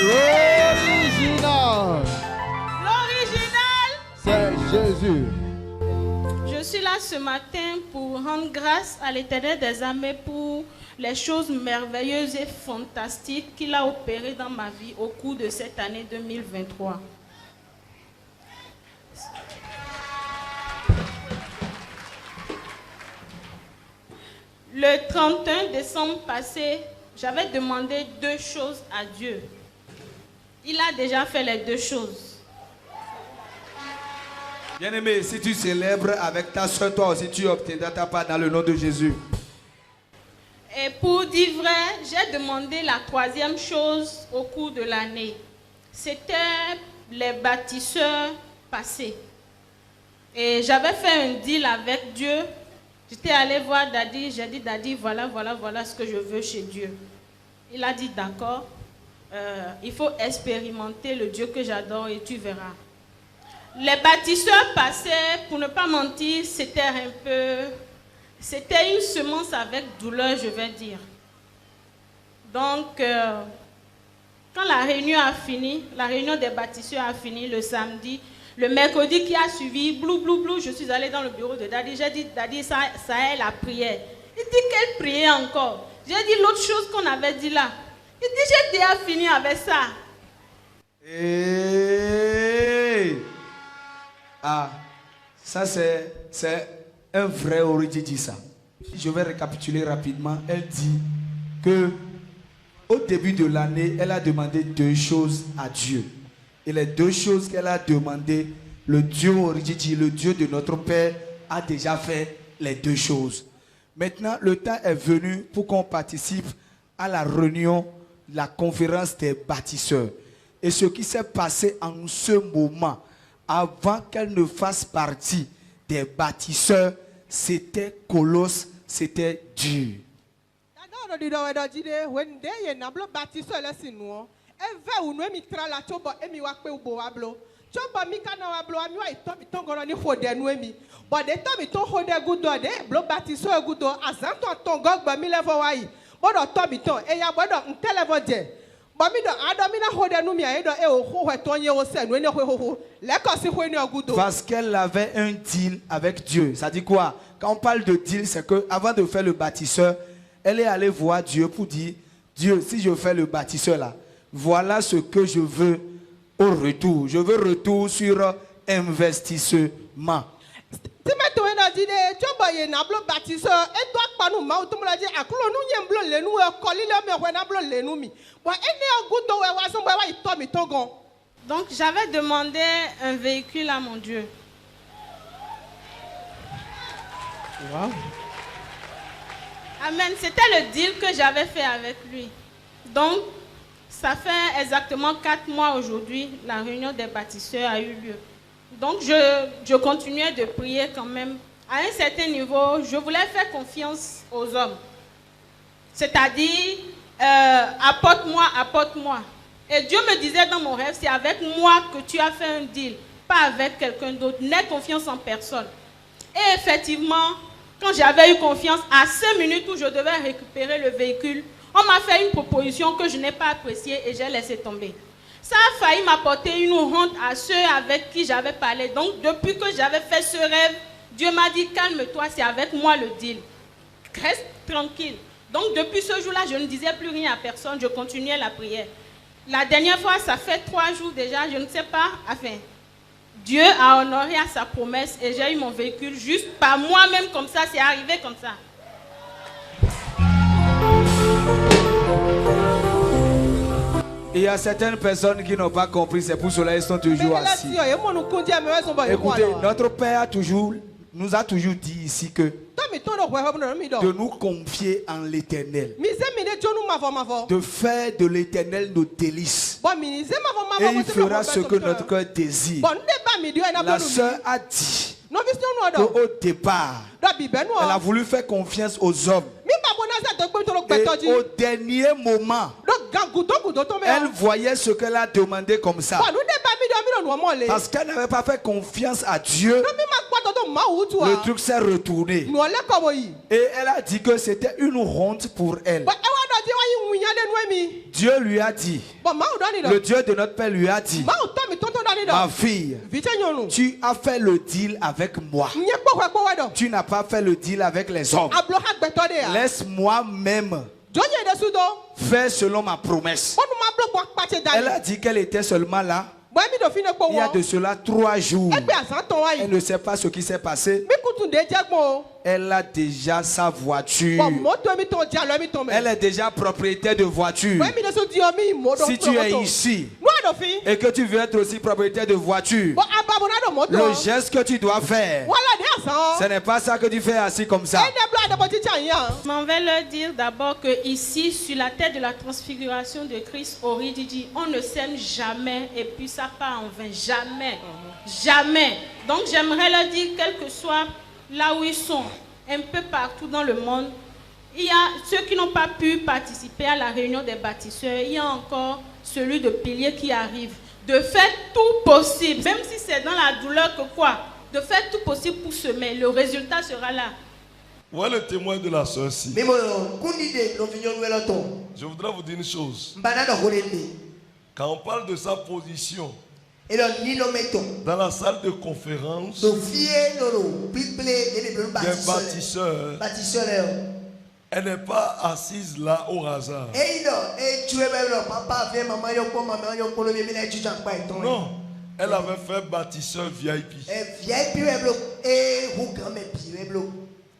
L'original. L'original. C'est Jésus. Je suis là ce matin pour rendre grâce à l'Éternel des armées pour les choses merveilleuses et fantastiques qu'il a opérées dans ma vie au cours de cette année 2023. Le 31 décembre passé, j'avais demandé 2 choses à Dieu. Il a déjà fait les 2 choses. Bien-aimé, si tu célèbres avec ta soeur, toi aussi tu obtiendras ta part dans le nom de Jésus. Et pour dire vrai, j'ai demandé la 3e chose au cours de l'année. C'était les bâtisseurs passés. Et j'avais fait un deal avec Dieu. J'étais allée voir Daddy, j'ai dit Daddy, voilà ce que je veux chez Dieu. Il a dit d'accord, il faut expérimenter le Dieu que j'adore et tu verras. Les bâtisseurs passés, pour ne pas mentir, c'était une semence avec douleur, je vais dire. Donc, quand la réunion a fini, la réunion des bâtisseurs a fini le samedi, le mercredi qui a suivi, blou, je suis allée dans le bureau de Daddy. J'ai dit, Daddy, ça est la prière. Il dit, quelle prière encore? J'ai dit l'autre chose qu'on avait dit là. Il dit, j'ai déjà fini avec ça. Hey. Ah, ça c'est un vrai origine ça. Je vais récapituler rapidement. Elle dit que au début de l'année, elle a demandé 2 choses à Dieu. Et les 2 choses qu'elle a demandées, le Dieu origine, le Dieu de notre Père, a déjà fait les 2 choses. Maintenant, le temps est venu pour qu'on participe à la réunion, la conférence des bâtisseurs. Et ce qui s'est passé en ce moment, avant qu'elle ne fasse partie des bâtisseurs, c'était colosse, c'était dur. Parce qu'elle avait un deal avec Dieu. Ça dit quoi? Quand on parle de deal, c'est que avant de faire le bâtisseur, elle est allée voir Dieu pour dire, Dieu, si je fais le bâtisseur là, voilà ce que je veux au retour. Je veux retour sur investissement. Donc j'avais demandé un véhicule à mon Dieu. Wow. Amen. C'était le deal que j'avais fait avec lui. Donc, ça fait exactement 4 mois aujourd'hui, la réunion des bâtisseurs a eu lieu. Donc, je continuais de prier quand même. À un certain niveau, je voulais faire confiance aux hommes. C'est-à-dire, apporte-moi, apporte-moi. Et Dieu me disait dans mon rêve, c'est avec moi que tu as fait un deal, pas avec quelqu'un d'autre. N'aie confiance en personne. Et effectivement, quand j'avais eu confiance, à 5 minutes où je devais récupérer le véhicule, on m'a fait une proposition que je n'ai pas appréciée et j'ai laissé tomber. Ça a failli m'apporter une honte à ceux avec qui j'avais parlé. Donc, depuis que j'avais fait ce rêve, Dieu m'a dit, calme-toi, c'est avec moi le deal. Reste tranquille. Donc, depuis ce jour-là, je ne disais plus rien à personne, je continuais la prière. La dernière fois, ça fait 3 jours déjà, je ne sais pas, enfin, Dieu a honoré à sa promesse et j'ai eu mon véhicule juste par moi-même comme ça, c'est arrivé comme ça. Il y a certaines personnes qui n'ont pas compris, c'est pour cela qu'ils sont toujours assis. Écoutez, notre Père nous a toujours dit ici que de nous confier en l'Éternel, de faire de l'Éternel nos délices. Et il fera ce que notre cœur désire. La sœur a dit qu'au départ, elle a voulu faire confiance aux hommes. Et au dernier moment, elle voyait ce qu'elle a demandé comme ça. Parce qu'elle n'avait pas fait confiance à Dieu, le truc s'est retourné. Et elle a dit que c'était une honte pour elle. Dieu lui a dit, le Dieu de notre père lui a dit, ma fille, tu as fait le deal avec moi. Tu n'as pas fait le deal avec les hommes. Laisse-moi même faire selon ma promesse. Elle a dit qu'elle était seulement là. Il y a de cela 3 jours. Elle ne sait pas ce qui s'est passé. Elle a déjà sa voiture. Elle est déjà propriétaire de voiture. Si tu es ici et que tu veux être aussi propriétaire de voiture, le geste que tu dois faire, ce n'est pas ça que tu fais assis comme ça. Je m'en vais leur dire d'abord que ici, sur la tête de la transfiguration de Christ, au Rididi, on ne sème jamais et puis ça part en vain. Jamais. Jamais. Donc j'aimerais leur dire, quel que soit là où ils sont, un peu partout dans le monde, il y a ceux qui n'ont pas pu participer à la réunion des bâtisseurs, il y a encore celui de pilier qui arrive. De faire tout possible, même si c'est dans la douleur que quoi, de faire tout possible pour semer, le résultat sera là. Voilà le témoin de la sœur ci. Je voudrais vous dire une chose. Quand on parle de sa position dans la salle de conférence des bâtisseurs, elle n'est pas assise là au hasard. Non, elle avait fait bâtisseur VIP.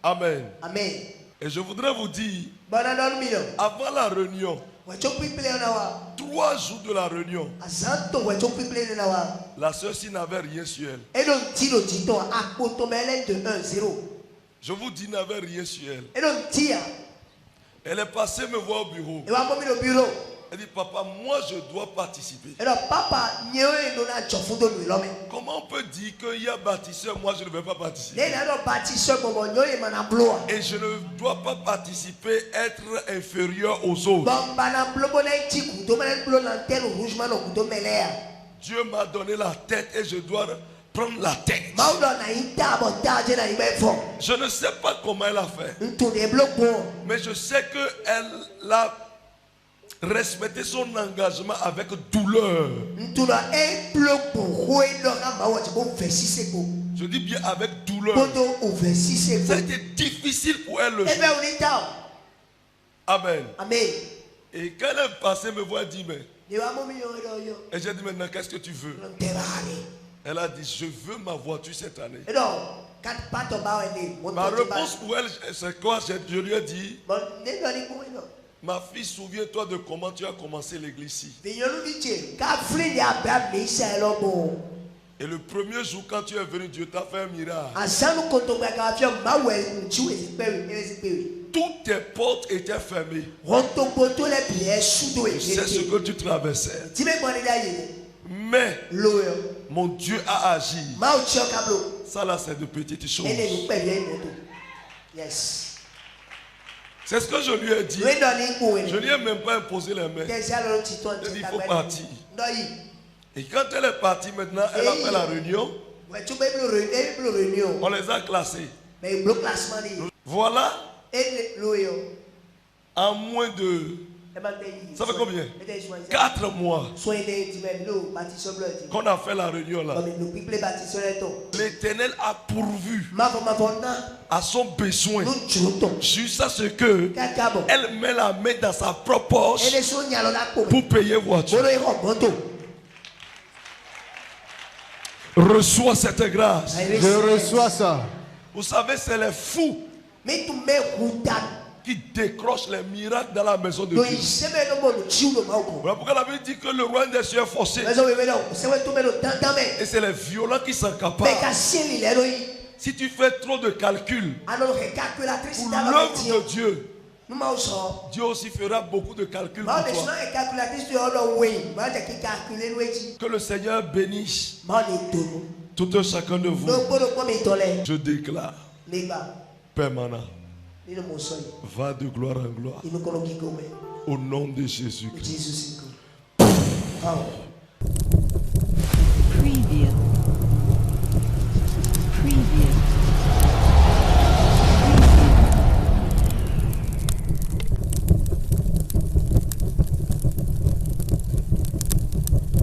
Amen. Et je voudrais vous dire, avant la réunion, 3 jours de la réunion, la sœur ci n'avait rien sur elle. Je vous dis, n'avait rien sur elle. Elle est passée me voir au bureau. Elle dit, papa, moi je dois participer. Comment on peut dire qu'il y a bâtisseur, moi je ne vais pas participer? Et je ne dois pas participer, être inférieur aux autres. Dieu m'a donné la tête et je dois prendre la tête. Je ne sais pas comment elle a fait. Mais je sais qu'elle a respecté son engagement avec douleur. Je dis bien avec douleur. Ça a été difficile pour elle le jour. Amen. Et quand elle est passée me voir, elle dit, mais... Et j'ai dit, maintenant, qu'est-ce que tu veux? Elle a dit, je veux ma voiture cette année. Ma réponse pour elle, c'est quoi? Je lui ai dit, ma fille, souviens-toi de comment tu as commencé l'église ici. Et le premier jour, quand tu es venu, Dieu t'a fait un miracle. Toutes tes portes étaient fermées. C'est ce que tu traversais. Mais mon Dieu a agi. Ça là, c'est de petites choses. C'est ce que je lui ai dit. Je lui ai même pas imposé les mains. J'ai dit, il faut partir. Et quand elle est partie maintenant, elle a fait la réunion. On les a classés. Voilà. En moins de... Ça fait combien? 4 mois qu'on a fait la réunion là. L'Éternel a pourvu à son besoin jusqu'à ce que elle met la main dans sa propre poche pour payer voiture. Reçois cette grâce. Je reçois ça. Vous savez, c'est les fous qui décrochent les miracles dans la maison de Dieu. Voilà pourquoi la Bible dit que le roi des cieux est forcé. Et c'est les violents qui s'accaparent. Si tu fais trop de calculs pour l'œuvre de Dieu, Dieu aussi fera beaucoup de calculs pour toi. Que le Seigneur bénisse tout un chacun de vous. Je déclare permanent. Va de gloire en gloire. Au nom de Jésus-Christ.